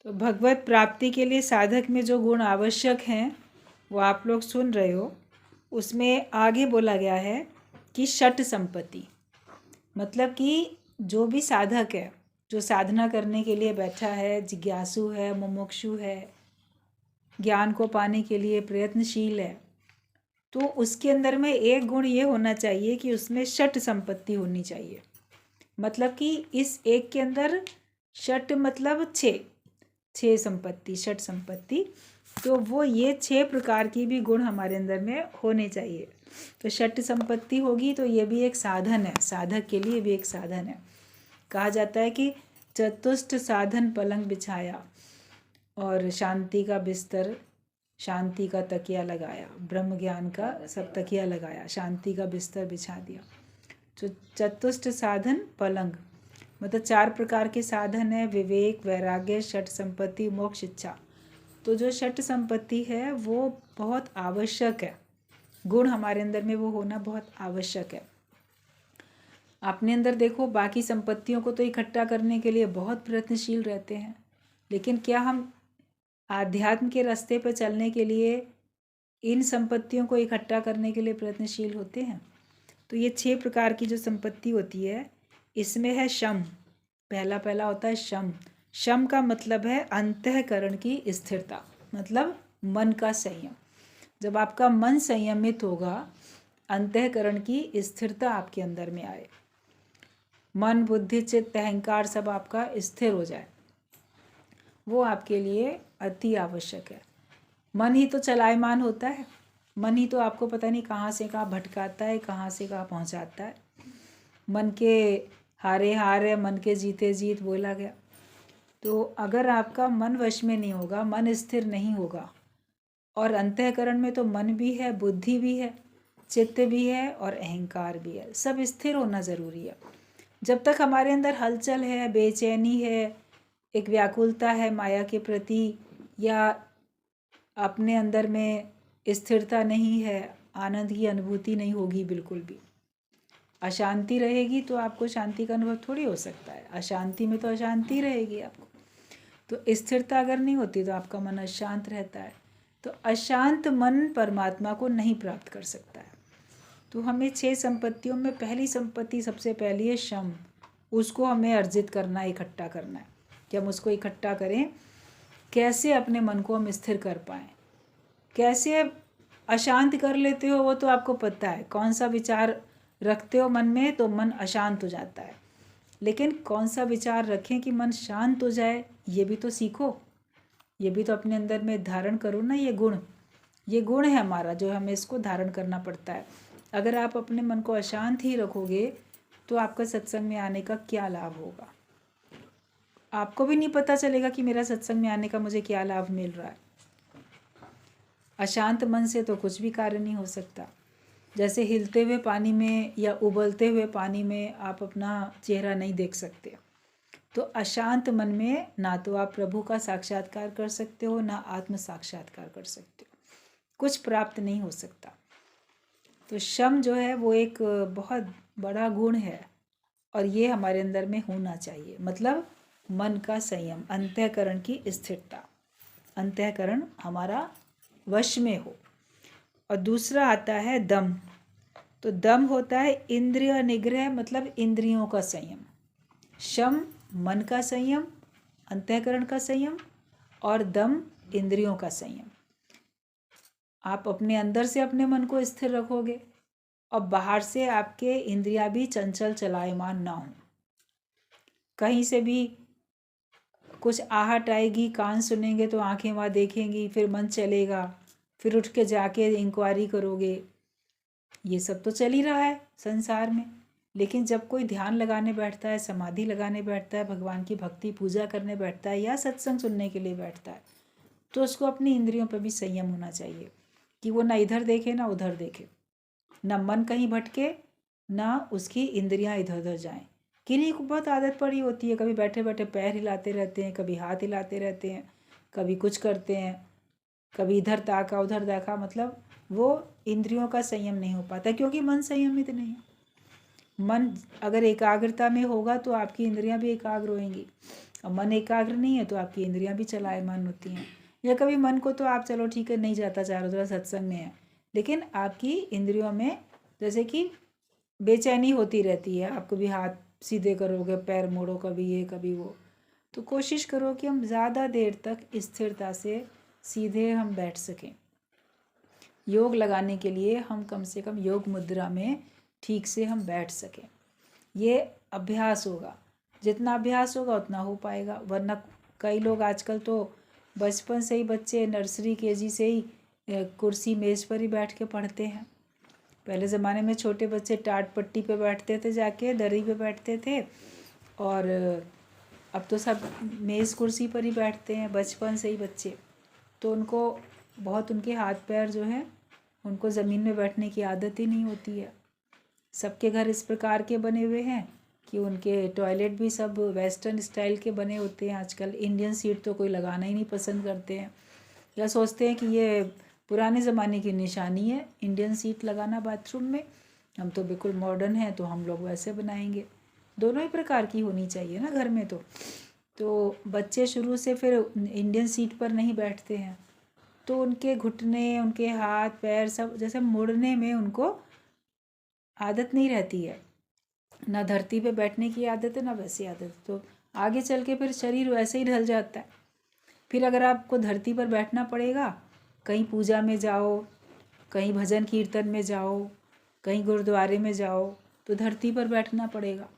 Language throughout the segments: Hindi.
तो भगवत प्राप्ति के लिए साधक में जो गुण आवश्यक हैं वो आप लोग सुन रहे हो। उसमें आगे बोला गया है कि षट संपत्ति, मतलब कि जो भी साधक है, जो साधना करने के लिए बैठा है, जिज्ञासु है, मुमुक्षु है, ज्ञान को पाने के लिए प्रयत्नशील है, तो उसके अंदर में एक गुण ये होना चाहिए कि उसमें षट संपत्ति होनी चाहिए। मतलब कि इस एक के अंदर षट मतलब छः संपत्ति, षट संपत्ति, तो वो ये 6 प्रकार की भी गुण हमारे अंदर में होने चाहिए। तो षट संपत्ति होगी तो ये भी एक साधन है, साधक के लिए भी एक साधन है। कहा जाता है कि चतुष्ट साधन पलंग बिछाया और शांति का बिस्तर, शांति का तकिया लगाया, ब्रह्म ज्ञान का सब तकिया लगाया, शांति का बिस्तर बिछा दिया। तो चतुष्ट साधन पलंग मतलब 4 प्रकार के साधन है, विवेक, वैराग्य, षट संपत्ति, मोक्ष, इच्छा। तो जो षट संपत्ति है वो बहुत आवश्यक है, गुण हमारे अंदर में वो होना बहुत आवश्यक है। अपने अंदर देखो, बाकी संपत्तियों को तो इकट्ठा करने के लिए बहुत प्रयत्नशील रहते हैं, लेकिन क्या हम आध्यात्म के रास्ते पर चलने के लिए इन संपत्तियों को इकट्ठा करने के लिए प्रयत्नशील होते हैं? तो ये 6 प्रकार की जो संपत्ति होती है, इसमें है शम। पहला होता है शम। शम का मतलब है अंतःकरण की स्थिरता, मतलब मन का संयम। जब आपका मन संयमित होगा, अंतःकरण की स्थिरता आपके अंदर में आए, मन, बुद्धि, चित्त, अहंकार सब आपका स्थिर हो जाए, वो आपके लिए अति आवश्यक है। मन ही तो चलायमान होता है, मन ही तो आपको पता नहीं कहाँ से कहाँ भटकाता है, कहाँ से कहाँ पहुँचाता है। मन के हारे हार है, मन के जीते जीत बोला गया। तो अगर आपका मन वश में नहीं होगा, मन स्थिर नहीं होगा, और अंतःकरण में तो मन भी है, बुद्धि भी है, चित्त भी है और अहंकार भी है, सब स्थिर होना ज़रूरी है। जब तक हमारे अंदर हलचल है, बेचैनी है, एक व्याकुलता है माया के प्रति, या अपने अंदर में स्थिरता नहीं है, आनंद की अनुभूति नहीं होगी, बिल्कुल भी अशांति रहेगी, तो आपको शांति का अनुभव थोड़ी हो सकता है। अशांति में तो अशांति रहेगी आपको। तो स्थिरता अगर नहीं होती तो आपका मन अशांत रहता है। तो अशांत मन परमात्मा को नहीं प्राप्त कर सकता है। तो हमें 6 संपत्तियों में पहली संपत्ति सबसे पहली है शम। उसको हमें अर्जित करना है, इकट्ठा करना है। कि हम उसको इकट्ठा करें, कैसे अपने मन को हम स्थिर कर पाएँ। कैसे अशांत कर लेते हो वो तो आपको पता है, कौन सा विचार रखते हो मन में तो मन अशांत हो जाता है, लेकिन कौन सा विचार रखें कि मन शांत हो जाए, ये भी तो सीखो, ये भी तो अपने अंदर में धारण करो ना। ये गुण है हमारा, जो हमें इसको धारण करना पड़ता है। अगर आप अपने मन को अशांत ही रखोगे तो आपका सत्संग में आने का क्या लाभ होगा? आपको भी नहीं पता चलेगा कि मेरा सत्संग में आने का मुझे क्या लाभ मिल रहा है। अशांत मन से तो कुछ भी कार्य नहीं हो सकता। जैसे हिलते हुए पानी में या उबलते हुए पानी में आप अपना चेहरा नहीं देख सकते, तो अशांत मन में ना तो आप प्रभु का साक्षात्कार कर सकते हो, ना आत्म साक्षात्कार कर सकते हो, कुछ प्राप्त नहीं हो सकता। तो शम जो है वो एक बहुत बड़ा गुण है, और ये हमारे अंदर में होना चाहिए। मतलब मन का संयम, अंतःकरण की स्थिरता, अंतःकरण हमारा वश में हो। और दूसरा आता है दम। तो दम होता है इंद्रिय निग्रह, मतलब इंद्रियों का संयम। शम मन का संयम, अंतःकरण का संयम, और दम इंद्रियों का संयम। आप अपने अंदर से अपने मन को स्थिर रखोगे और बाहर से आपके इंद्रियां भी चंचल चलायमान ना हो। कहीं से भी कुछ आहट आएगी, कान सुनेंगे तो आंखें वहाँ देखेंगी, फिर मन चलेगा, फिर उठ के जाके इंक्वायरी करोगे। ये सब तो चल ही रहा है संसार में। लेकिन जब कोई ध्यान लगाने बैठता है, समाधि लगाने बैठता है, भगवान की भक्ति पूजा करने बैठता है, या सत्संग सुनने के लिए बैठता है, तो उसको अपनी इंद्रियों पर भी संयम होना चाहिए कि वो ना इधर देखे ना उधर देखे, ना मन कहीं भटके, ना उसकी इंद्रियां इधर उधर जाएं। किन्हीं को बहुत आदत पड़ी होती है, कभी बैठे बैठे पैर हिलाते रहते हैं, कभी हाथ हिलाते रहते हैं, कभी कुछ करते हैं, कभी इधर ताका उधर देखा, मतलब वो इंद्रियों का संयम नहीं हो पाता, क्योंकि मन संयमित नहीं है। मन अगर एकाग्रता में होगा तो आपकी इंद्रियां भी एकाग्र होंगी। और मन एकाग्र नहीं है तो आपकी इंद्रियां भी चलायमान होती हैं। या कभी मन को तो आप चलो ठीक है नहीं जाता चारों तरफ सत्संग में है, लेकिन आपकी इंद्रियों में जैसे कि बेचैनी होती रहती है, आप कभी हाथ सीधे करोगे, पैर मोड़ो, कभी ये कभी वो। तो कोशिश करो कि हम ज़्यादा देर तक स्थिरता से सीधे हम बैठ सकें। योग लगाने के लिए हम कम से कम योग मुद्रा में ठीक से हम बैठ सकें। ये अभ्यास होगा, जितना अभ्यास होगा उतना हो पाएगा। वरना कई लोग आजकल तो बचपन से ही बच्चे नर्सरी केजी से ही कुर्सी मेज़ पर ही बैठ के पढ़ते हैं। पहले ज़माने में छोटे बच्चे टाट पट्टी पे बैठते थे, जाके दरी पे बैठते थे, और अब तो सब मेज़ कुर्सी पर ही बैठते हैं बचपन से ही बच्चे। तो उनको बहुत, उनके हाथ पैर जो हैं उनको ज़मीन में बैठने की आदत ही नहीं होती है। सबके घर इस प्रकार के बने हुए हैं कि उनके टॉयलेट भी सब वेस्टर्न स्टाइल के बने होते हैं। आजकल इंडियन सीट तो कोई लगाना ही नहीं पसंद करते हैं, या सोचते हैं कि ये पुराने ज़माने की निशानी है इंडियन सीट लगाना बाथरूम में, हम तो बिल्कुल मॉडर्न हैं तो हम लोग वैसे बनाएंगे। दोनों ही प्रकार की होनी चाहिए ना घर में। तो बच्चे शुरू से फिर इंडियन सीट पर नहीं बैठते हैं, तो उनके घुटने, उनके हाथ पैर सब जैसे मुड़ने में उनको आदत नहीं रहती है। ना धरती पे बैठने की आदत है, ना वैसी आदत, तो आगे चल के फिर शरीर वैसे ही ढल जाता है। फिर अगर आपको धरती पर बैठना पड़ेगा, कहीं पूजा में जाओ, कहीं भजन कीर्तन में जाओ, कहीं गुरुद्वारे में जाओ, तो धरती पर बैठना पड़ेगा।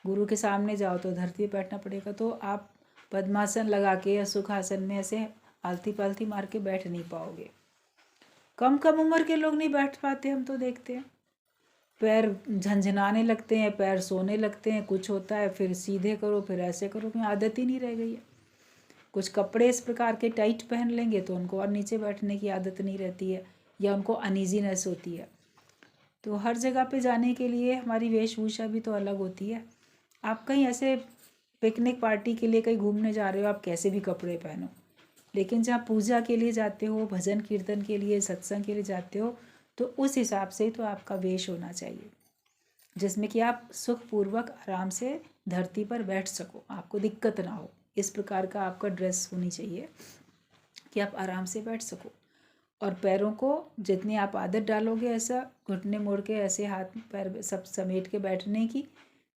गुरु के सामने जाओ तो धरती पर बैठना पड़ेगा। तो आप पद्मासन लगा के या सुखासन में ऐसे आलती पालती मार के बैठ नहीं पाओगे। कम कम उम्र के लोग नहीं बैठ पाते, हम तो देखते हैं। पैर झंझनाने लगते हैं, पैर सोने लगते हैं, कुछ होता है, फिर सीधे करो, फिर ऐसे करो, क्योंकि आदत ही नहीं रह गई है। कुछ कपड़े इस प्रकार के टाइट पहन लेंगे तो उनको और नीचे बैठने की आदत नहीं रहती है, या उनको अनईजीनेस होती है। तो हर जगह पे जाने के लिए हमारी वेशभूषा भी तो अलग होती है। आप कहीं ऐसे पिकनिक पार्टी के लिए कहीं घूमने जा रहे हो, आप कैसे भी कपड़े पहनो, लेकिन जहाँ पूजा के लिए जाते हो, भजन कीर्तन के लिए, सत्संग के लिए जाते हो, तो उस हिसाब से तो आपका वेश होना चाहिए, जिसमें कि आप सुखपूर्वक आराम से धरती पर बैठ सको, आपको दिक्कत ना हो। इस प्रकार का आपका ड्रेस होनी चाहिए कि आप आराम से बैठ सको। और पैरों को जितनी आप आदत डालोगे ऐसा घुटने मोड़ के ऐसे हाथ पैर सब समेट के बैठने की,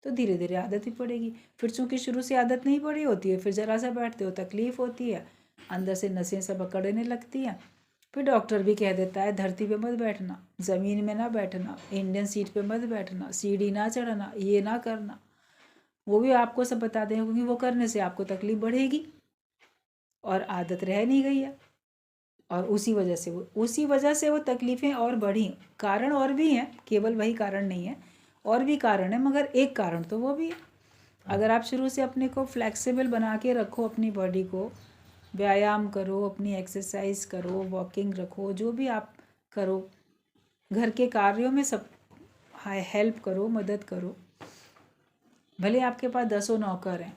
तो धीरे धीरे आदत ही पड़ेगी। फिर चूँकि शुरू से आदत नहीं पड़ी होती है, फिर ज़रा सा बैठते हो तकलीफ़ होती है, अंदर से नसें सब अकड़ने लगती हैं। फिर डॉक्टर भी कह देता है धरती पे मत बैठना, ज़मीन में ना बैठना, इंडियन सीट पे मत बैठना, सीढ़ी ना चढ़ना, ये ना करना। वो भी आपको सब बता देंगे, क्योंकि वो करने से आपको तकलीफ़ बढ़ेगी और आदत रह नहीं गई है। और उसी वजह से वो तकलीफ़ें और बढ़ी। कारण और भी हैं, केवल वही कारण नहीं है, और भी कारण है, मगर एक कारण तो वो भी है। अगर आप शुरू से अपने को फ्लेक्सिबल बना के रखो, अपनी बॉडी को व्यायाम करो, अपनी एक्सरसाइज करो, वॉकिंग रखो, जो भी आप करो, घर के कार्यों में सब हेल्प करो, मदद करो। भले आपके पास 10 नौकर हैं,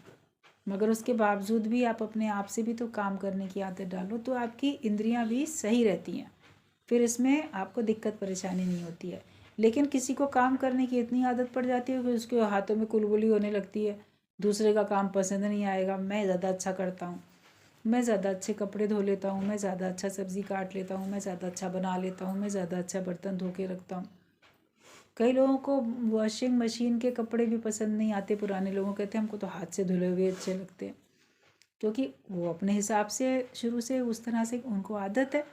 मगर उसके बावजूद भी आप अपने आप से भी तो काम करने की आदत डालो, तो आपकी इंद्रियां भी सही रहती हैं। फिर इसमें आपको दिक्कत परेशानी नहीं होती है। लेकिन किसी को काम करने की इतनी आदत पड़ जाती है कि उसके हाथों में कुलबुली होने लगती है, दूसरे का काम पसंद नहीं आएगा, मैं ज़्यादा अच्छा करता हूँ, मैं ज़्यादा अच्छे कपड़े धो लेता हूँ, मैं ज़्यादा अच्छा सब्ज़ी काट लेता हूँ, मैं ज़्यादा अच्छा बना लेता हूँ, मैं ज़्यादा अच्छा बर्तन धो के रखता हूँ। कई लोगों को वॉशिंग मशीन के कपड़े भी पसंद नहीं आते। पुराने लोगों कहते हैं हमको तो हाथ से धुले हुए अच्छे लगते हैं, क्योंकि वो अपने हिसाब से शुरू से उस तरह से उनको आदत है।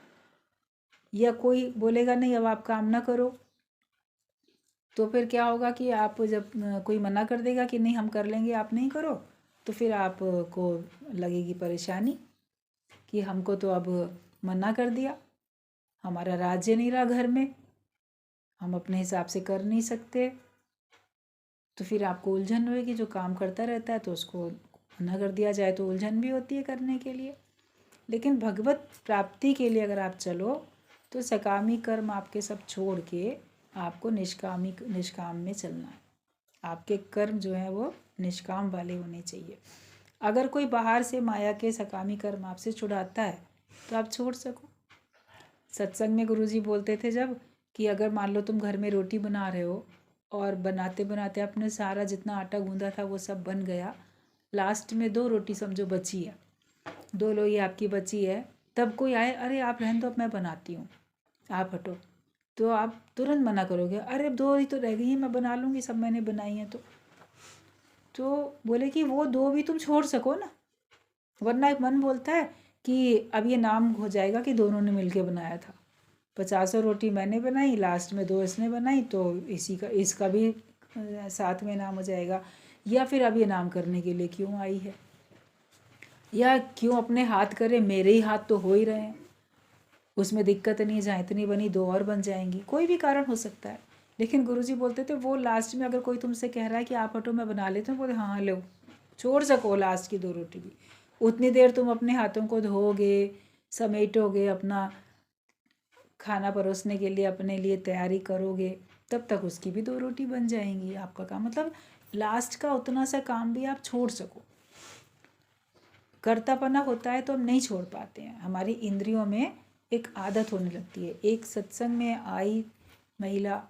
या कोई बोलेगा नहीं अब आप काम ना करो, तो फिर क्या होगा कि आप जब कोई मना कर देगा कि नहीं हम कर लेंगे आप नहीं करो, तो फिर आपको लगेगी परेशानी कि हमको तो अब मना कर दिया, हमारा राज्य नहीं रहा घर में, हम अपने हिसाब से कर नहीं सकते। तो फिर आपको उलझन होएगी। जो काम करता रहता है तो उसको मना कर दिया जाए तो उलझन भी होती है करने के लिए। लेकिन भगवत प्राप्ति के लिए अगर आप चलो तो सकामी कर्म आपके सब छोड़ के आपको निष्काम में चलना है। आपके कर्म जो है वो निष्काम वाले होने चाहिए। अगर कोई बाहर से माया के सकामी कर्म आपसे छुड़ाता है तो आप छोड़ सको। सत्संग में गुरुजी बोलते थे जब, कि अगर मान लो तुम घर में रोटी बना रहे हो और बनाते बनाते अपने सारा जितना आटा गूंदा था वो सब बन गया, लास्ट में 2 रोटी समझो बची है, 2 लोई आपकी बची है, तब कोई आए, अरे आप रहने दो अब मैं बनाती हूँ, आप हटो, तो आप तुरंत मना करोगे, अरे अब 2 ही तो रह गई हैं, मैं बना लूँगी, सब मैंने बनाई हैं। तो बोले कि वो 2 भी तुम छोड़ सको ना, वरना एक मन बोलता है कि अब ये नाम हो जाएगा कि दोनों ने मिलके बनाया था। 50 रोटी मैंने बनाई, लास्ट में 2 इसने बनाई, तो इसका भी साथ में नाम हो जाएगा। या फिर अब ये नाम करने के लिए क्यों आई है, या क्यों अपने हाथ करे, मेरे ही हाथ तो हो ही रहे हैं, उसमें दिक्कत नहीं, जहाँ इतनी बनी 2 और बन जाएंगी, कोई भी कारण हो सकता है। लेकिन गुरुजी बोलते थे वो लास्ट में अगर कोई तुमसे कह रहा है कि आप हटो मैं बना लेता हूँ, बोले हाँ लो, छोड़ सको लास्ट की 2 रोटी भी, उतनी देर तुम अपने हाथों को धोओगे, समेटोगे, अपना खाना परोसने के लिए अपने लिए तैयारी करोगे, तब तक उसकी भी 2 रोटी बन जाएंगी। आपका काम मतलब लास्ट का उतना सा काम भी आप छोड़ सको। कर्तापना होता है तो हम नहीं छोड़ पाते हैं, हमारी इंद्रियों में एक आदत होने लगती है। एक सत्संग में आई महिला,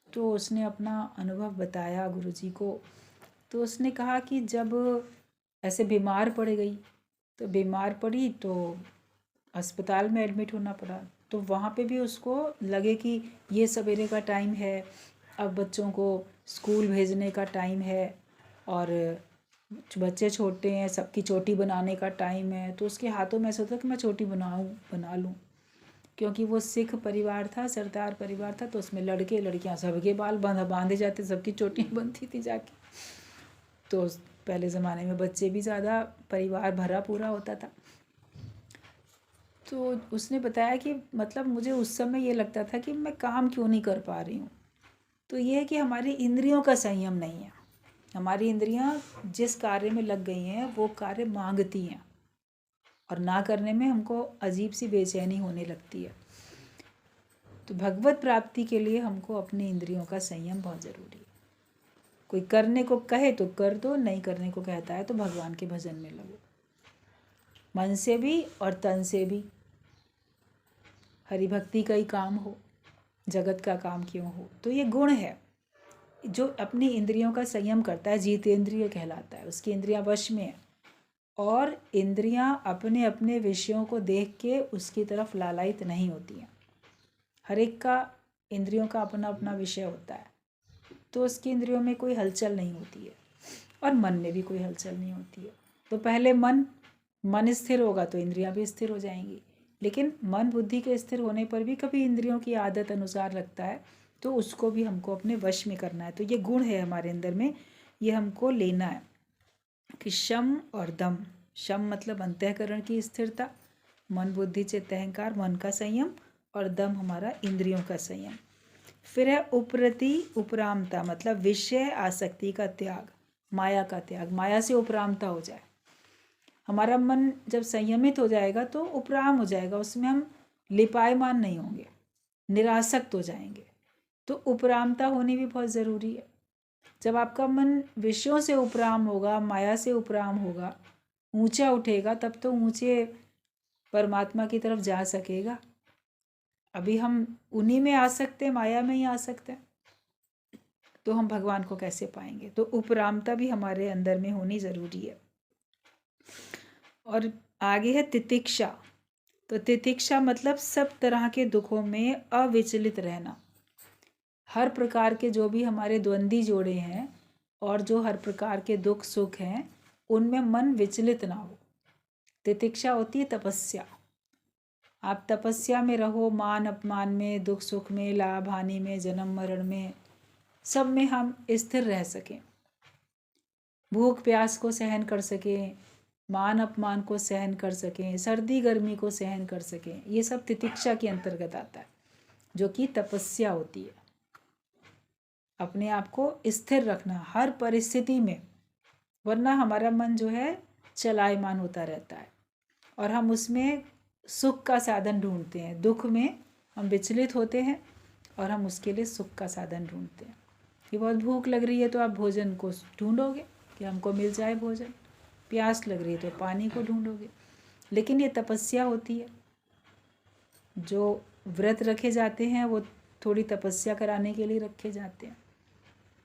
तो उसने अपना अनुभव बताया गुरुजी को, तो उसने कहा कि जब ऐसे बीमार पड़ गई, तो बीमार पड़ी तो अस्पताल में एडमिट होना पड़ा, तो वहाँ पे भी उसको लगे कि ये सवेरे का टाइम है, अब बच्चों को स्कूल भेजने का टाइम है, और बच्चे छोटे हैं, सबकी चोटी बनाने का टाइम है, तो उसके हाथों में ऐसा होता कि मैं चोटी बना लूँ, क्योंकि वो सिख परिवार था, सरदार परिवार था, तो उसमें लड़के लड़कियां सबके बाल बांधे जाते, सबकी चोटियाँ बनती थी जाके। तो पहले ज़माने में बच्चे भी ज़्यादा, परिवार भरा पूरा होता था। तो उसने बताया कि मतलब मुझे उस समय ये लगता था कि मैं काम क्यों नहीं कर पा रही हूँ। तो ये है कि हमारी इंद्रियों का संयम नहीं है, हमारी इंद्रियां जिस कार्य में लग गई हैं वो कार्य मांगती हैं, और ना करने में हमको अजीब सी बेचैनी होने लगती है। तो भगवत प्राप्ति के लिए हमको अपनी इंद्रियों का संयम बहुत ज़रूरी है। कोई करने को कहे तो कर दो, नहीं करने को कहता है तो भगवान के भजन में लगो, मन से भी और तन से भी। हरि भक्ति का ही काम हो, जगत का काम क्यों हो। तो ये गुण है जो अपनी इंद्रियों का संयम करता है, जितेंद्रिय कहलाता है, उसकी इंद्रियां वश में है, और इंद्रियां अपने अपने विषयों को देख के उसकी तरफ लालायित नहीं होती हैं। हर एक का इंद्रियों का अपना अपना विषय होता है, तो उसकी इंद्रियों में कोई हलचल नहीं होती है, और मन में भी कोई हलचल नहीं होती है। तो पहले मन स्थिर होगा तो इंद्रियां भी स्थिर हो जाएंगी, लेकिन मन बुद्धि के स्थिर होने पर भी कभी इंद्रियों की आदत अनुसार लगता है, तो उसको भी हमको अपने वश में करना है। तो ये गुण है हमारे अंदर में, ये हमको लेना है कि शम और दम। शम मतलब अंतःकरण की स्थिरता, मन बुद्धि चित्त अहंकार, मन का संयम, और दम हमारा इंद्रियों का संयम। फिर है उपरति उपरामता, मतलब विषय आसक्ति का त्याग, माया का त्याग, माया से उपरामता हो जाए। हमारा मन जब संयमित हो जाएगा तो उपराम हो जाएगा, उसमें हम लिपायमान नहीं होंगे, निरासक्त हो जाएंगे। तो उपरामता होनी भी बहुत ज़रूरी है। जब आपका मन विषयों से उपराम होगा, माया से उपराम होगा, ऊंचा उठेगा, तब तो ऊंचे परमात्मा की तरफ जा सकेगा। अभी हम उन्हीं में आ सकते हैं, माया में ही आ सकते हैं, तो हम भगवान को कैसे पाएंगे। तो उपरामता भी हमारे अंदर में होनी ज़रूरी है। और आगे है तितिक्षा। तो तितिक्षा मतलब सब तरह के दुखों में अविचलित रहना। हर प्रकार के जो भी हमारे द्वंद्वी जोड़े हैं और जो हर प्रकार के दुख सुख हैं, उनमें मन विचलित ना हो। तितिक्षा होती है तपस्या। आप तपस्या में रहो, मान अपमान में, दुख सुख में, लाभ हानि में, जन्म मरण में, सब में हम स्थिर रह सकें, भूख प्यास को सहन कर सकें, मान अपमान को सहन कर सकें, सर्दी गर्मी को सहन कर सकें। ये सब तितिक्षा के अंतर्गत आता है, जो कि तपस्या होती है। अपने आप को स्थिर रखना हर परिस्थिति में, वरना हमारा मन जो है चलायमान होता रहता है, और हम उसमें सुख का साधन ढूंढते हैं। दुख में हम विचलित होते हैं और हम उसके लिए सुख का साधन ढूंढते हैं। कि बहुत भूख लग रही है तो आप भोजन को ढूंढोगे कि हमको मिल जाए भोजन, प्यास लग रही है तो पानी को ढूंढोगे। लेकिन ये तपस्या होती है। जो व्रत रखे जाते हैं वो थोड़ी तपस्या कराने के लिए रखे जाते हैं।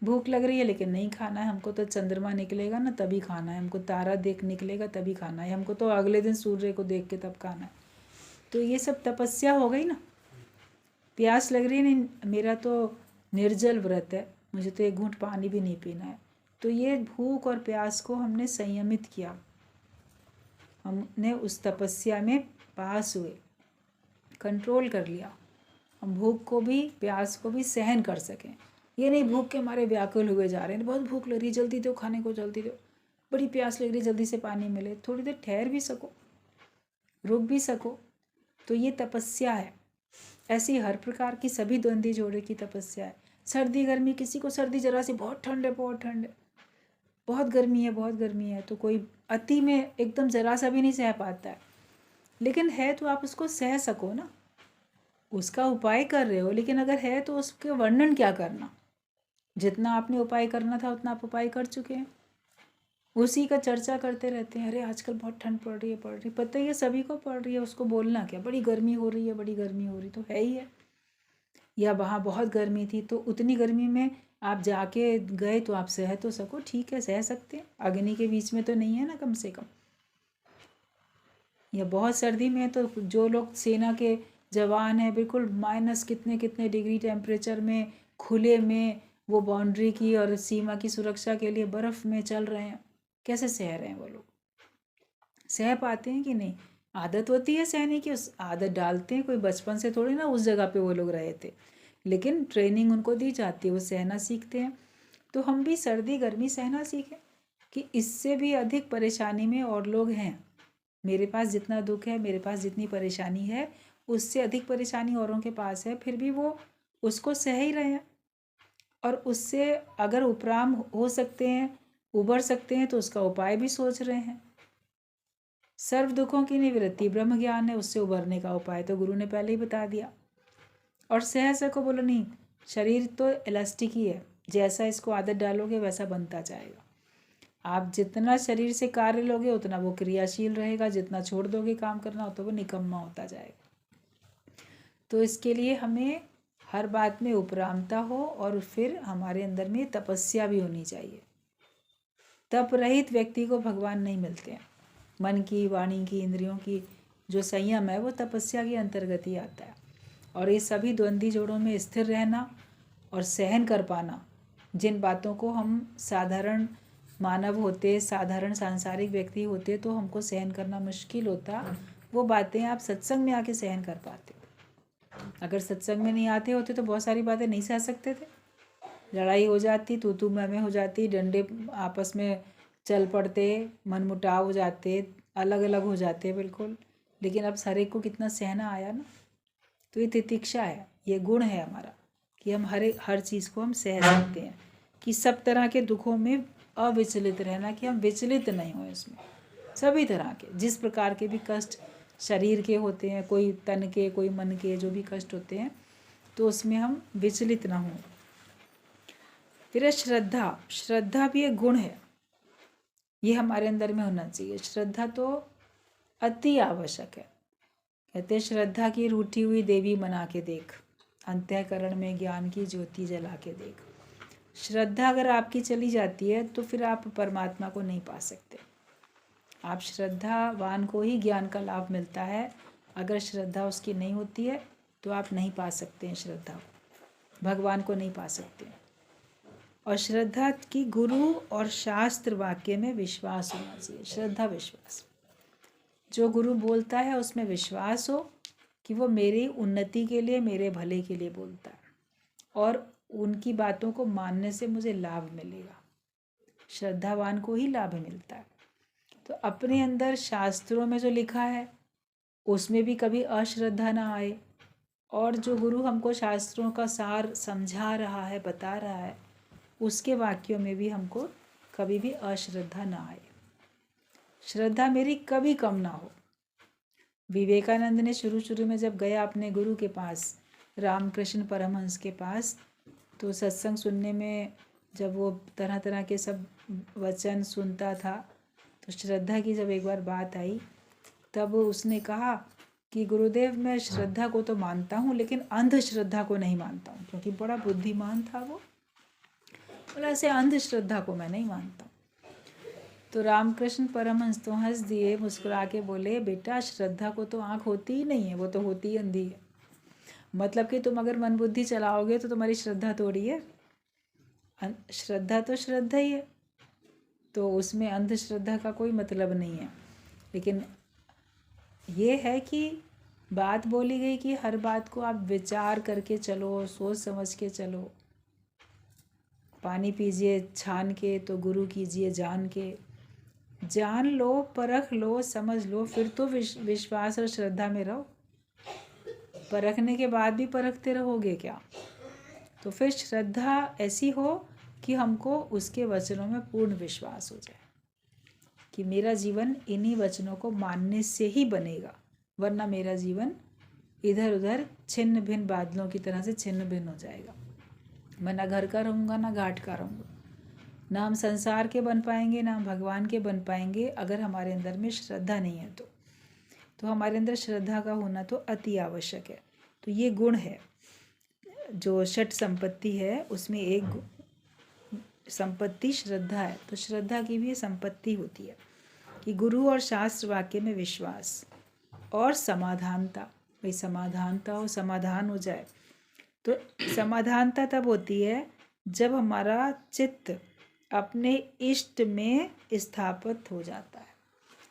भूख लग रही है लेकिन नहीं खाना है हमको, तो चंद्रमा निकलेगा ना तभी खाना है हमको, तारा देख निकलेगा तभी खाना है हमको, तो अगले दिन सूर्य को देख के तब खाना है। तो ये सब तपस्या हो गई ना। प्यास लग रही है, नहीं मेरा तो निर्जल व्रत है, मुझे तो एक घूंट पानी भी नहीं पीना है। तो ये भूख और प्यास को हमने संयमित किया, हमने उस तपस्या में पास हुए, कंट्रोल कर लिया। हम भूख को भी प्यास को भी सहन कर सकें। ये नहीं भूख के मारे व्याकुल हुए जा रहे हैं, बहुत भूख लग रही, जल्दी दो खाने को, जल्दी दो, बड़ी प्यास लग रही, जल्दी से पानी मिले, थोड़ी देर ठहर भी सको, रुक भी सको, तो ये तपस्या है। ऐसी हर प्रकार की सभी द्वंद्वी जोड़े की तपस्या है। सर्दी गर्मी, किसी को सर्दी जरा सी, बहुत ठंड है, बहुत ठंड है, बहुत गर्मी है, बहुत गर्मी है, तो कोई अति में एकदम जरा सा भी नहीं सह पाता है, लेकिन है तो आप उसको सह सको ना, उसका उपाय कर रहे हो, लेकिन अगर है तो उसके वर्णन क्या करना, जितना आपने उपाय करना था उतना आप उपाय कर चुके हैं, उसी का चर्चा करते रहते हैं। अरे आजकल बहुत ठंड पड़ रही है, पता ही है सभी को पड़ रही है, उसको बोलना क्या, बड़ी गर्मी हो रही है, बड़ी गर्मी हो रही, तो है ही है। या वहाँ बहुत गर्मी थी, तो उतनी गर्मी में आप जाके गए तो आप सह तो सको, ठीक है सह सकते हैं, अग्नि के बीच में तो नहीं है ना कम से कम। या बहुत सर्दी में तो जो लोग सेना के जवान हैं, बिल्कुल माइनस कितने कितने डिग्री टेम्परेचर में खुले में वो बाउंड्री की और सीमा की सुरक्षा के लिए बर्फ़ में चल रहे हैं, कैसे सह रहे हैं वो लोग, सह पाते हैं कि नहीं? आदत होती है सहने की, उस आदत डालते हैं, कोई बचपन से थोड़ी ना उस जगह पे वो लोग रहे थे, लेकिन ट्रेनिंग उनको दी जाती है, वो सहना सीखते हैं। तो हम भी सर्दी गर्मी सहना सीखें कि इससे भी अधिक परेशानी में और लोग हैं, मेरे पास जितना दुख है, मेरे पास जितनी परेशानी है, उससे अधिक परेशानी औरों के पास है, फिर भी वो उसको सह ही रहे हैं, और उससे अगर उपराम हो सकते हैं, उबर सकते हैं, तो उसका उपाय भी सोच रहे हैं। सर्व दुखों की निवृत्ति ब्रह्म ज्ञान है, उससे उबरने का उपाय तो गुरु ने पहले ही बता दिया। और सह सको बोलो नहीं, शरीर तो इलास्टिक ही है, जैसा इसको आदत डालोगे वैसा बनता जाएगा। आप जितना शरीर से कार्य लोगे उतना वो क्रियाशील रहेगा, जितना छोड़ दोगे काम करना हो तो वो निकम्मा होता जाएगा। तो इसके लिए हमें हर बात में उपरामता हो, और फिर हमारे अंदर में तपस्या भी होनी चाहिए। तप रहित व्यक्ति को भगवान नहीं मिलते हैं। मन की, वाणी की, इंद्रियों की जो संयम है वो तपस्या के अंतर्गत ही आता है। और ये सभी द्वंद्वी जोड़ों में स्थिर रहना और सहन कर पाना, जिन बातों को हम साधारण मानव होते, साधारण सांसारिक व्यक्ति होते तो हमको सहन करना मुश्किल होता, वो बातें आप सत्संग में आके सहन कर पाते। अगर सत्संग में नहीं आते होते तो बहुत सारी बातें नहीं सह सकते थे, लड़ाई हो जाती, तू मैं हो जाती, डंडे आपस में चल पड़ते, मनमुटाव हो जाते, अलग अलग हो जाते बिल्कुल। लेकिन अब हर एक को कितना सहना आया ना। तो ये तितिक्षा है, ये गुण है हमारा कि हम हर चीज़ को हम सह सकते हैं, कि सब तरह के दुखों में अविचलित रहना, कि हम विचलित नहीं हो इसमें। सभी तरह के जिस प्रकार के भी कष्ट शरीर के होते हैं, कोई तन के, कोई मन के, जो भी कष्ट होते हैं, तो उसमें हम विचलित ना हों। फिर श्रद्धा, श्रद्धा भी एक गुण है, ये हमारे अंदर में होना चाहिए। श्रद्धा तो अति आवश्यक है। कहते हैं श्रद्धा की रूठी हुई देवी बना के देख, अंतःकरण में ज्ञान की ज्योति जला के देख। श्रद्धा अगर आपकी चली जाती है तो फिर आप परमात्मा को नहीं पा सकते। आप श्रद्धावान को ही ज्ञान का लाभ मिलता है, अगर श्रद्धा उसकी नहीं होती है तो आप नहीं पा सकते हैं श्रद्धा को, भगवान को नहीं पा सकते। और श्रद्धा की गुरु और शास्त्र वाक्य में विश्वास होना चाहिए। श्रद्धा विश्वास, जो गुरु बोलता है उसमें विश्वास हो कि वो मेरी उन्नति के लिए, मेरे भले के लिए बोलता है, और उनकी बातों को मानने से मुझे लाभ मिलेगा। श्रद्धावान को ही लाभ मिलता है। तो अपने अंदर शास्त्रों में जो लिखा है उसमें भी कभी अश्रद्धा ना आए, और जो गुरु हमको शास्त्रों का सार समझा रहा है, बता रहा है, उसके वाक्यों में भी हमको कभी भी अश्रद्धा ना आए। श्रद्धा मेरी कभी कम ना हो। विवेकानंद ने शुरू में जब गया अपने गुरु के पास, रामकृष्ण परमहंस के पास, तो सत्संग सुनने में जब वो तरह तरह के सब वचन सुनता था, तो श्रद्धा की जब एक बार बात आई, तब उसने कहा कि गुरुदेव मैं श्रद्धा को तो मानता हूँ, लेकिन अंधश्रद्धा को नहीं मानता हूँ, क्योंकि बड़ा बुद्धिमान था वो। बोला ऐसे अंधश्रद्धा को मैं नहीं मानता। तो रामकृष्ण परमहंस तो हंस दिए, मुस्कुरा के बोले बेटा श्रद्धा को तो आँख होती ही नहीं है, वो तो होती ही अंधी है। मतलब कि तुम अगर मन बुद्धि चलाओगे तो तुम्हारी श्रद्धा थोड़ी है, श्रद्धा तो श्रद्धा ही है, तो उसमें अंधश्रद्धा का कोई मतलब नहीं है। लेकिन ये है कि बात बोली गई कि हर बात को आप विचार करके चलो, सोच समझ के चलो। पानी पीजिए छान के तो गुरु कीजिए जान के। जान लो, परख लो, समझ लो, फिर तो विश्वास और श्रद्धा में रहो। परखने के बाद भी परखते रहोगे क्या? तो फिर श्रद्धा ऐसी हो कि हमको उसके वचनों में पूर्ण विश्वास हो जाए कि मेरा जीवन इन्हीं वचनों को मानने से ही बनेगा, वरना मेरा जीवन इधर उधर छिन्न भिन्न बादलों की तरह से छिन्न भिन्न हो जाएगा। मैं ना घर का रहूँगा ना घाट का रहूँगा, ना हम संसार के बन पाएंगे ना हम भगवान के बन पाएंगे अगर हमारे अंदर में श्रद्धा नहीं है। तो हमारे अंदर श्रद्धा का होना तो अति आवश्यक है। तो ये गुण है जो षट संपत्ति है, उसमें एक संपत्ति श्रद्धा है। तो श्रद्धा की भी संपत्ति होती है कि गुरु और शास्त्र वाक्य में विश्वास और समाधानता। भाई समाधानता हो, समाधान हो जाए। तो समाधानता तब होती है जब हमारा चित्त अपने इष्ट में स्थापित हो जाता है,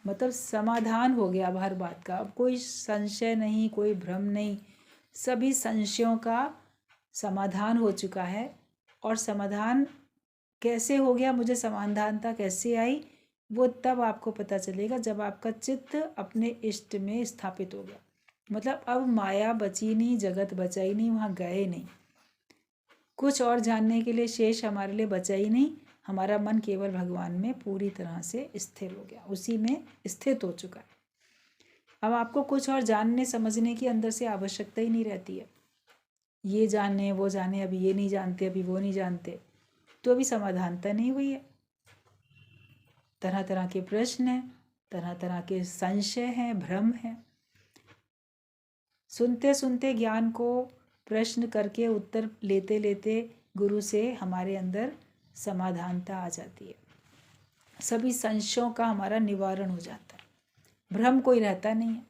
मतलब समाधान हो गया अब हर बात का। अब कोई संशय नहीं, कोई भ्रम नहीं, सभी संशयों का समाधान हो चुका है। और समाधान कैसे हो गया, मुझे समाधानता कैसे आई, वो तब आपको पता चलेगा जब आपका चित्त अपने इष्ट में स्थापित हो गया। मतलब अब माया बची नहीं, जगत बचा ही नहीं, वहाँ गए नहीं, कुछ और जानने के लिए शेष हमारे लिए बचा ही नहीं। हमारा मन केवल भगवान में पूरी तरह से स्थिर हो गया, उसी में स्थित हो चुका है। अब आपको कुछ और जानने समझने की अंदर से आवश्यकता ही नहीं रहती है। ये जाने वो जाने, अभी ये नहीं जानते, अभी वो नहीं जानते, तो अभी समाधानता नहीं हुई है। तरह तरह के प्रश्न हैं, तरह तरह के संशय हैं, भ्रम हैं। सुनते सुनते ज्ञान को प्रश्न करके उत्तर लेते लेते गुरु से हमारे अंदर समाधानता आ जाती है। सभी संशयों का हमारा निवारण हो जाता है, भ्रम कोई रहता नहीं है।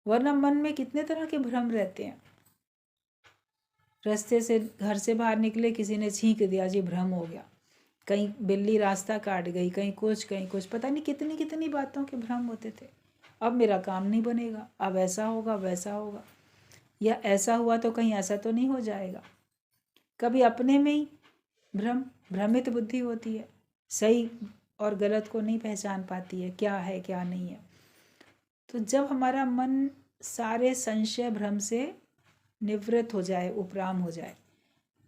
वरना मन में कितने तरह के भ्रम रहते हैं। रास्ते से घर से बाहर निकले, किसी ने छींक दिया जी, भ्रम हो गया। कहीं बिल्ली रास्ता काट गई, कहीं कुछ, पता नहीं कितनी कितनी बातों के भ्रम होते थे। अब मेरा काम नहीं बनेगा, अब ऐसा होगा वैसा होगा, या ऐसा हुआ तो कहीं ऐसा तो नहीं हो जाएगा। कभी अपने में ही भ्रमित बुद्धि होती है, सही और गलत को नहीं पहचान पाती है, क्या है क्या नहीं है। तो जब हमारा मन सारे संशय भ्रम से निवृत्त हो जाए, उपराम हो जाए,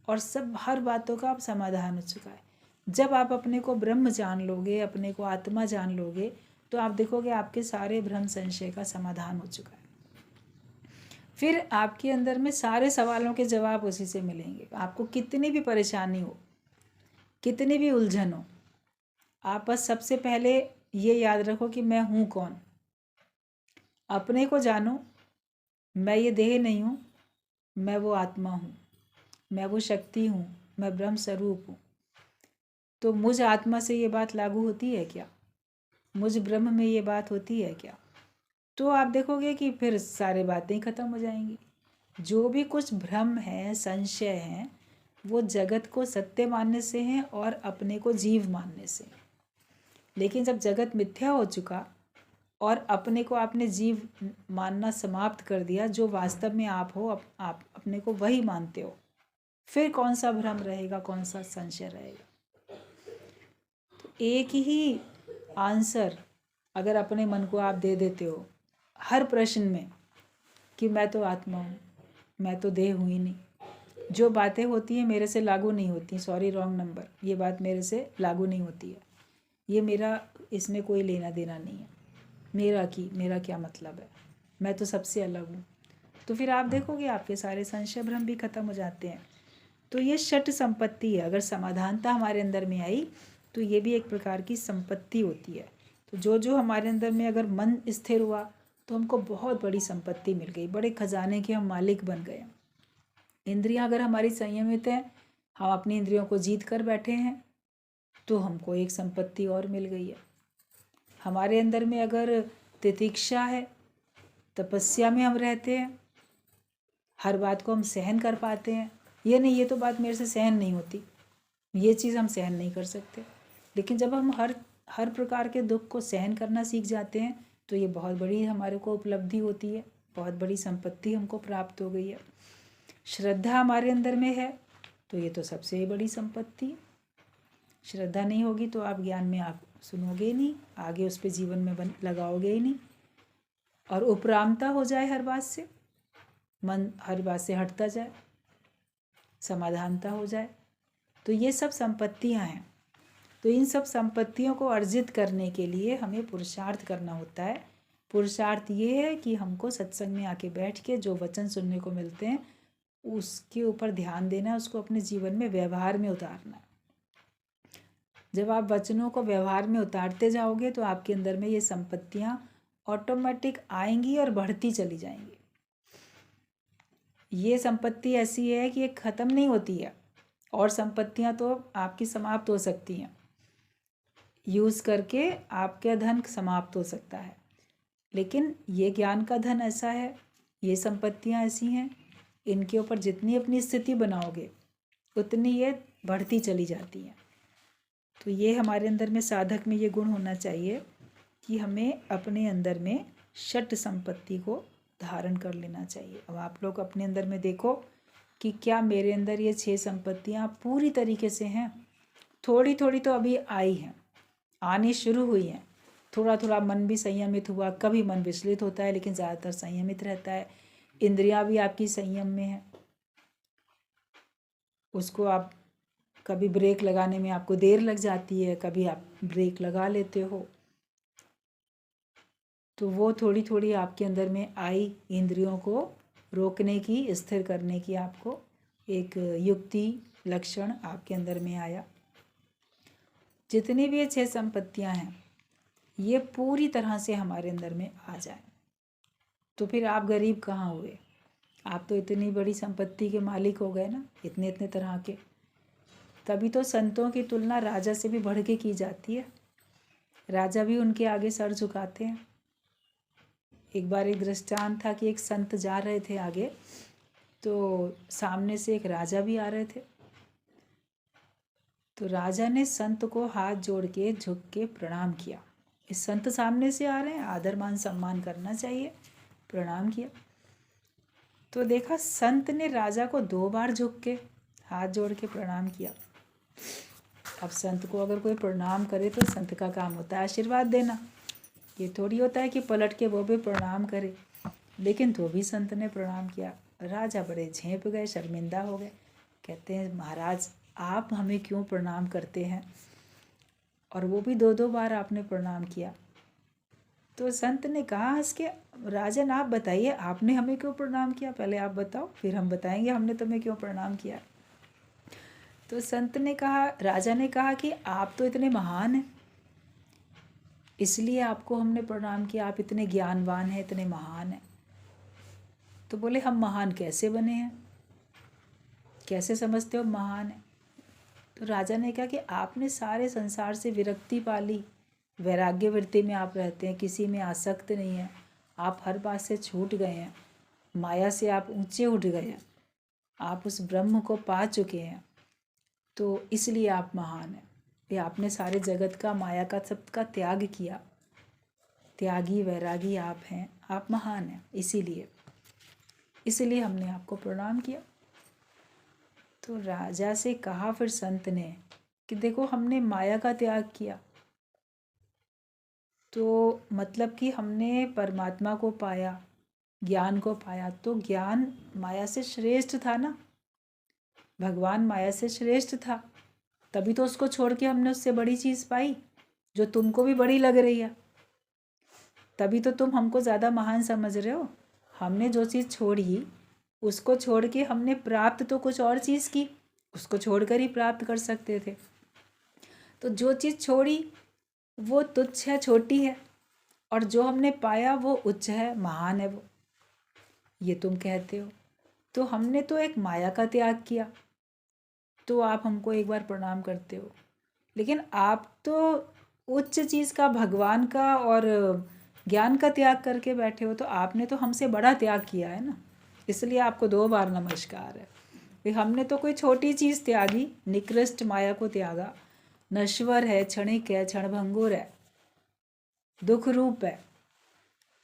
और सब हर बातों का अब समाधान हो चुका है, जब आप अपने को ब्रह्म जान लोगे, अपने को आत्मा जान लोगे, तो आप देखोगे आपके सारे भ्रम संशय का समाधान हो चुका है। फिर आपके अंदर में सारे सवालों के जवाब उसी से मिलेंगे। आपको कितनी भी परेशानी हो, कितनी भी उलझन हो, आप बस सबसे पहले ये याद रखो कि मैं हूँ कौन। अपने को जानो, मैं ये देह नहीं हूँ, मैं वो आत्मा हूँ, मैं वो शक्ति हूँ, मैं ब्रह्म स्वरूप हूँ। तो मुझ आत्मा से ये बात लागू होती है क्या? मुझ ब्रह्म में ये बात होती है क्या? तो आप देखोगे कि फिर सारी बातें ख़त्म हो जाएंगी। जो भी कुछ भ्रम है, संशय हैं, वो जगत को सत्य मानने से हैं और अपने को जीव मानने से। लेकिन जब जगत मिथ्या हो चुका और अपने को आपने जीव मानना समाप्त कर दिया, जो वास्तव में आप हो, आप अपने को वही मानते हो, फिर कौन सा भ्रम रहेगा, कौन सा संशय रहेगा? तो एक ही आंसर अगर अपने मन को आप दे देते हो हर प्रश्न में कि मैं तो आत्मा हूँ, मैं तो देह हुई नहीं, जो बातें होती हैं मेरे से लागू नहीं होती, सॉरी रॉन्ग नंबर, ये बात मेरे से लागू नहीं होती है, ये मेरा इसमें कोई लेना देना नहीं है, मेरा क्या मतलब है, मैं तो सबसे अलग हूँ। तो फिर आप देखोगे आपके सारे संशय भ्रम भी खत्म हो जाते हैं। तो ये षट संपत्ति है। अगर समाधानता हमारे अंदर में आई तो ये भी एक प्रकार की संपत्ति होती है। तो जो जो हमारे अंदर में अगर मन स्थिर हुआ तो हमको बहुत बड़ी संपत्ति मिल गई, बड़े खजाने के हम मालिक बन गए। इंद्रियां अगर हमारी संयमित हैं हम अपनी इंद्रियों को जीत कर बैठे हैं तो हमको एक संपत्ति और मिल गई है। हमारे अंदर में अगर तितिक्षा है, तपस्या में हम रहते हैं, हर बात को हम सहन कर पाते हैं, ये नहीं ये तो बात मेरे से सहन नहीं होती, ये चीज़ हम सहन नहीं कर सकते, लेकिन जब हम हर प्रकार के दुख को सहन करना सीख जाते हैं तो ये बहुत बड़ी हमारे को उपलब्धि होती है, बहुत बड़ी संपत्ति हमको प्राप्त हो गई है। श्रद्धा हमारे अंदर में है तो ये तो सबसे बड़ी संपत्ति है। श्रद्धा नहीं होगी तो आप ज्ञान में आप सुनोगे ही नहीं, आगे उस पर जीवन में लगाओगे ही नहीं। और उपरामता हो जाए हर बात से, मन हर बात से हटता जाए, समाधानता हो जाए, तो ये सब संपत्तियां हैं। तो इन सब संपत्तियों को अर्जित करने के लिए हमें पुरुषार्थ करना होता है। पुरुषार्थ ये है कि हमको सत्संग में आके बैठ के जो वचन सुनने को मिलते हैं उसके ऊपर ध्यान देना, उसको अपने जीवन में व्यवहार में उतारना। जब आप वचनों को व्यवहार में उतारते जाओगे तो आपके अंदर में ये संपत्तियां ऑटोमेटिक आएंगी और बढ़ती चली जाएंगी। ये संपत्ति ऐसी है कि ये ख़त्म नहीं होती है, और संपत्तियां तो आपकी समाप्त हो सकती हैं, यूज़ करके आपका धन समाप्त हो सकता है, लेकिन ये ज्ञान का धन ऐसा है, ये संपत्तियां ऐसी हैं, इनके ऊपर जितनी अपनी स्थिति बनाओगे उतनी ये बढ़ती चली जाती हैं। तो ये हमारे अंदर में साधक में ये गुण होना चाहिए कि हमें अपने अंदर में षट संपत्ति को धारण कर लेना चाहिए। अब आप लोग अपने अंदर में देखो कि क्या मेरे अंदर ये 6 संपत्तियाँ पूरी तरीके से हैं? थोड़ी थोड़ी तो अभी आई हैं, आनी शुरू हुई हैं, थोड़ा थोड़ा मन भी संयमित हुआ, कभी मन विचलित होता है लेकिन ज़्यादातर संयमित रहता है। इंद्रियां भी आपकी संयम में है, उसको आप कभी ब्रेक लगाने में आपको देर लग जाती है, कभी आप ब्रेक लगा लेते हो, तो वो थोड़ी थोड़ी आपके अंदर में आई। इंद्रियों को रोकने की, स्थिर करने की आपको एक युक्ति, लक्षण आपके अंदर में आया। जितनी भी ये 6 संपत्तियां हैं ये पूरी तरह से हमारे अंदर में आ जाए तो फिर आप गरीब कहाँ हुए? आप तो इतनी बड़ी संपत्ति के मालिक हो गए ना, इतने इतने तरह के। तभी तो संतों की तुलना राजा से भी बढ़ के की जाती है, राजा भी उनके आगे सर झुकाते हैं। एक बार एक दृष्टांत था कि एक संत जा रहे थे आगे, तो सामने से एक राजा भी आ रहे थे, तो राजा ने संत को हाथ जोड़ के झुक के प्रणाम किया। इस संत सामने से आ रहे हैं, आदर मान सम्मान करना चाहिए, प्रणाम किया। तो देखा संत ने राजा को 2 बार झुक के हाथ जोड़ के प्रणाम किया। अब संत को अगर कोई प्रणाम करे तो संत का काम होता है आशीर्वाद देना, ये थोड़ी होता है कि पलट के वो भी प्रणाम करे। लेकिन तो भी संत ने प्रणाम किया। राजा बड़े झेंप गए, शर्मिंदा हो गए, कहते हैं महाराज आप हमें क्यों प्रणाम करते हैं, और वो भी 2-2 बार आपने प्रणाम किया। तो संत ने कहा हंस के, राजन आप बताइए आपने हमें क्यों प्रणाम किया, पहले आप बताओ फिर हम बताएंगे हमने तुम्हें क्यों प्रणाम किया। तो संत ने कहा, राजा ने कहा कि आप तो इतने महान हैं इसलिए आपको हमने प्रणाम किया, आप इतने ज्ञानवान हैं, इतने महान हैं। तो बोले हम महान कैसे बने हैं, कैसे समझते हो महान है? तो राजा ने कहा कि आपने सारे संसार से विरक्ति पाली, वैराग्य वृत्ति में आप रहते हैं, किसी में आसक्त नहीं है, आप हर बात से छूट गए हैं, माया से आप ऊंचे उठ गए हैं, आप उस ब्रह्म को पा चुके हैं, तो इसलिए आप महान हैं। ये आपने सारे जगत का, माया का, सबका त्याग किया, त्यागी वैरागी आप हैं, आप महान हैं, इसीलिए हमने आपको प्रणाम किया। तो राजा से कहा फिर संत ने कि देखो हमने माया का त्याग किया, तो मतलब कि हमने परमात्मा को पाया, ज्ञान को पाया, तो ज्ञान माया से श्रेष्ठ था ना, भगवान माया से श्रेष्ठ था, तभी तो उसको छोड़ के हमने उससे बड़ी चीज़ पाई जो तुमको भी बड़ी लग रही है, तभी तो तुम हमको ज़्यादा महान समझ रहे हो। हमने जो चीज़ छोड़ी उसको छोड़ के हमने प्राप्त तो कुछ और चीज़ की, उसको छोड़कर ही प्राप्त कर सकते थे। तो जो चीज़ छोड़ी वो तुच्छ है, छोटी है, और जो हमने पाया वो उच्च है, महान है वो, ये तुम कहते हो। तो हमने तो एक माया का त्याग किया, तो आप हमको एक बार प्रणाम करते हो, लेकिन आप तो उच्च चीज़ का, भगवान का और ज्ञान का त्याग करके बैठे हो, तो आपने तो हमसे बड़ा त्याग किया है ना, इसलिए आपको 2 बार नमस्कार है। भाई हमने तो कोई छोटी चीज़ त्यागी, निकृष्ट माया को त्यागा, नश्वर है, क्षणिक है, क्षणभंगुर है, दुख रूप है,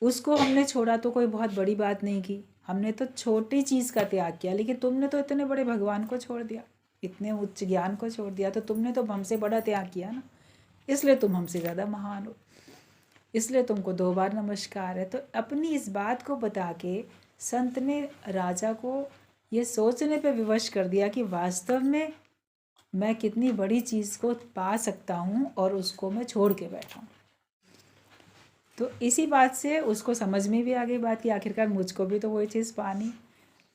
उसको हमने छोड़ा तो कोई बहुत बड़ी बात नहीं की। हमने तो छोटी चीज़ का त्याग किया, लेकिन तुमने तो इतने बड़े भगवान को छोड़ दिया, इतने उच्च ज्ञान को छोड़ दिया, तो तुमने तो हमसे बड़ा त्याग किया ना, इसलिए तुम हमसे ज़्यादा महान हो, इसलिए तुमको 2 बार नमस्कार है। तो अपनी इस बात को बता के संत ने राजा को ये सोचने पे विवश कर दिया कि वास्तव में मैं कितनी बड़ी चीज़ को पा सकता हूँ और उसको मैं छोड़ के बैठा हूँ। तो इसी बात से उसको समझ में भी आ गई बात कि आखिरकार मुझको भी तो वही चीज़ पानी।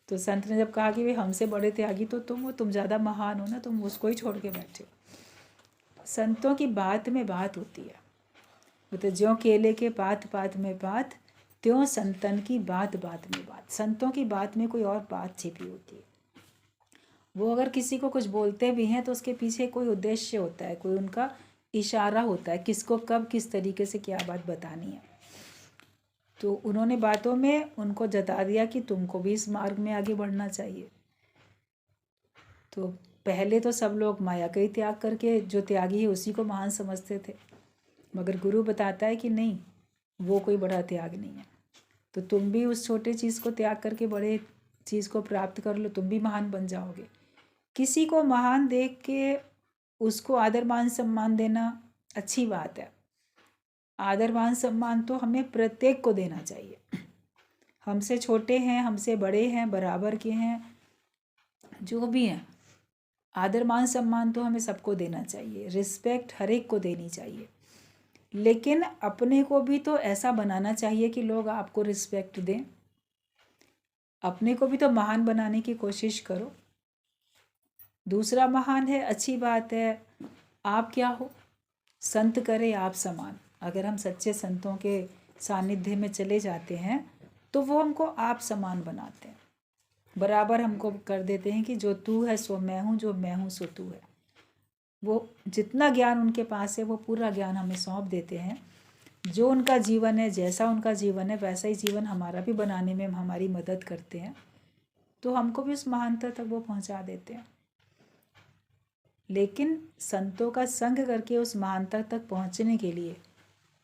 तो संत ने जब कहा कि भाई हमसे बड़े त्यागी तो तुम ज़्यादा महान हो ना, तुम उसको ही छोड़ के बैठे हो। संतों की बात में बात होती है, तो ज्यों केले के पात पात में बात, त्यों संतन की बात बात में बात। संतों की बात में कोई और बात छिपी होती है। वो अगर किसी को कुछ बोलते भी हैं तो उसके पीछे कोई उद्देश्य होता है, कोई उनका इशारा होता है, किसको कब किस तरीके से क्या बात बतानी है। तो उन्होंने बातों में उनको जता दिया कि तुमको भी इस मार्ग में आगे बढ़ना चाहिए। तो पहले तो सब लोग माया का ही त्याग करके, जो त्यागी है उसी को महान समझते थे, मगर गुरु बताता है कि नहीं, वो कोई बड़ा त्याग नहीं है। तो तुम भी उस छोटे चीज़ को त्याग करके बड़े चीज़ को प्राप्त कर लो, तुम भी महान बन जाओगे। किसी को महान देख के उसको आदर मान सम्मान देना अच्छी बात है। आदर मान सम्मान तो हमें प्रत्येक को देना चाहिए। हमसे छोटे हैं, हमसे बड़े हैं, बराबर के हैं, जो भी हैं, आदर मान सम्मान तो हमें सबको देना चाहिए। रिस्पेक्ट हर एक को देनी चाहिए, लेकिन अपने को भी तो ऐसा बनाना चाहिए कि लोग आपको रिस्पेक्ट दें। अपने को भी तो महान बनाने की कोशिश करो। दूसरा महान है, अच्छी बात है, आप क्या हो, संत करे आप समान। अगर हम सच्चे संतों के सानिध्य में चले जाते हैं तो वो हमको आप समान बनाते हैं, बराबर हमको कर देते हैं कि जो तू है सो मैं हूँ, जो मैं हूँ सो तू है। वो जितना ज्ञान उनके पास है वो पूरा ज्ञान हमें सौंप देते हैं। जो उनका जीवन है, जैसा उनका जीवन है, वैसा ही जीवन हमारा भी बनाने में हमारी मदद करते हैं। तो हमको भी उस महानता तक वो पहुंचा देते हैं। लेकिन संतों का संग करके उस महानता तक पहुंचने के लिए,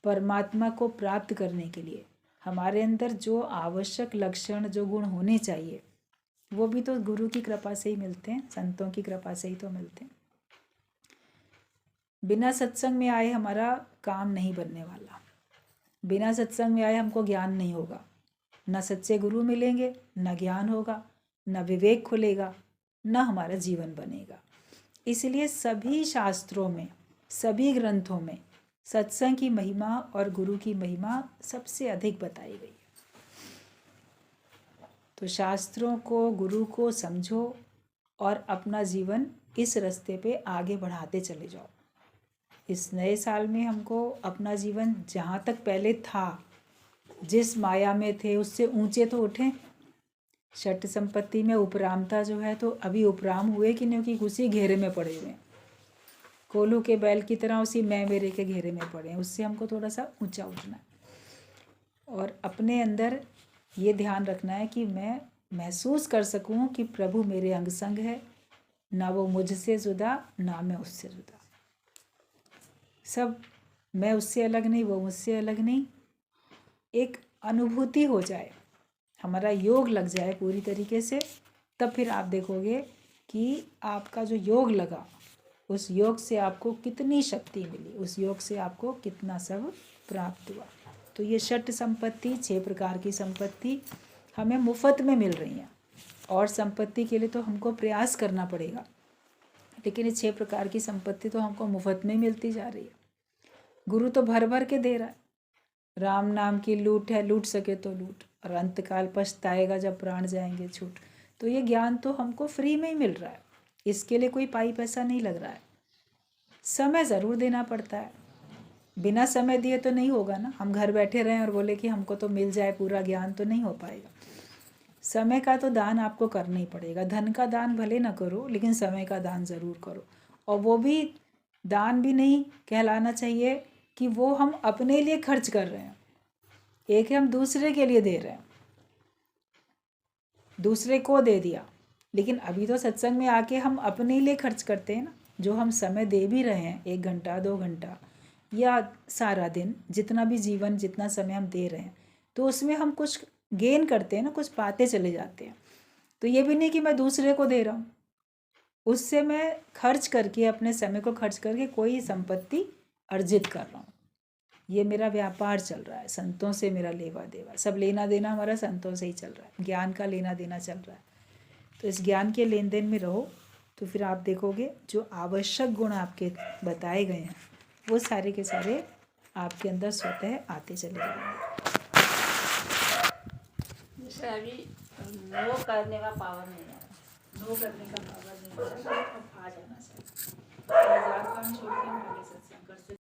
परमात्मा को प्राप्त करने के लिए, हमारे अंदर जो आवश्यक लक्षण, जो गुण होने चाहिए, वो भी तो गुरु की कृपा से ही मिलते हैं, संतों की कृपा से ही तो मिलते हैं। बिना सत्संग में आए हमारा काम नहीं बनने वाला। बिना सत्संग में आए हमको ज्ञान नहीं होगा। न सच्चे गुरु मिलेंगे, न ज्ञान होगा, न विवेक खुलेगा, न हमारा जीवन बनेगा। इसलिए सभी शास्त्रों में, सभी ग्रंथों में सत्संग की महिमा और गुरु की महिमा सबसे अधिक बताई गई है। तो शास्त्रों को, गुरु को समझो और अपना जीवन इस रास्ते पे आगे बढ़ाते चले जाओ। इस नए साल में हमको अपना जीवन जहाँ तक पहले था, जिस माया में थे, उससे ऊंचे तो उठें। षट संपत्ति में उपरामता जो है, तो अभी उपराम हुए कि नहीं, कि उसी घेरे में पड़े हुए हैं, कोल्हू के बैल की तरह उसी मैं मेरे के घेरे में पड़े हैं। उससे हमको थोड़ा सा ऊंचा उठना है और अपने अंदर ये ध्यान रखना है कि मैं महसूस कर सकूं कि प्रभु मेरे अंग संग है, ना वो मुझसे जुदा, ना मैं उससे जुदा। सब मैं उससे अलग नहीं, वो मुझसे अलग नहीं। एक अनुभूति हो जाए, हमारा योग लग जाए पूरी तरीके से, तब फिर आप देखोगे कि आपका जो योग लगा, उस योग से आपको कितनी शक्ति मिली, उस योग से आपको कितना सब प्राप्त हुआ। तो ये षट संपत्ति, 6 प्रकार की संपत्ति हमें मुफ्त में मिल रही हैं, और संपत्ति के लिए तो हमको प्रयास करना पड़ेगा, लेकिन ये 6 प्रकार की संपत्ति तो हमको मुफ्त में मिलती जा रही है। गुरु तो भर भर के दे रहा है। राम नाम की लूट है, लूट सके तो लूट, और अंतकाल पछताएगा जब प्राण जाएंगे छूट। तो ये ज्ञान तो हमको फ्री में ही मिल रहा है, इसके लिए कोई पाई पैसा नहीं लग रहा है। समय ज़रूर देना पड़ता है, बिना समय दिए तो नहीं होगा ना। हम घर बैठे रहें और बोले कि हमको तो मिल जाए पूरा ज्ञान, तो नहीं हो पाएगा। समय का तो दान आपको करना ही पड़ेगा। धन का दान भले ना करो, लेकिन समय का दान ज़रूर करो। और वो भी दान भी नहीं कहलाना चाहिए कि वो हम अपने लिए खर्च कर रहे हैं। एक है हम दूसरे के लिए दे रहे हैं, दूसरे को दे दिया। लेकिन अभी तो सत्संग में आके हम अपने लिए खर्च करते हैं ना। जो हम समय दे भी रहे हैं, 1 घंटा 2 घंटा या सारा दिन, जितना भी जीवन जितना समय हम दे रहे हैं, तो उसमें हम कुछ गेन करते हैं ना, कुछ पाते चले जाते हैं। तो ये भी नहीं कि मैं दूसरे को दे रहा हूँ, उससे मैं खर्च करके, अपने समय को खर्च करके कोई संपत्ति अर्जित कर रहा हूँ। ये मेरा व्यापार चल रहा है, संतों से मेरा लेवा देवा, सब लेना देना हमारा संतों से ही चल रहा है, ज्ञान का लेना देना चल रहा है। तो इस ज्ञान के लेन देन में रहो, तो फिर आप देखोगे जो आवश्यक गुण आपके बताए गए हैं वो सारे के सारे आपके अंदर स्वतः आते चले जाएंगे। जैसे अभी नो करने का पावर नहीं है, नो करने का पावर नहीं है, तो अब आ जाना चाहिए। काम छोड़ के हम आगे सत्संग कर सकते।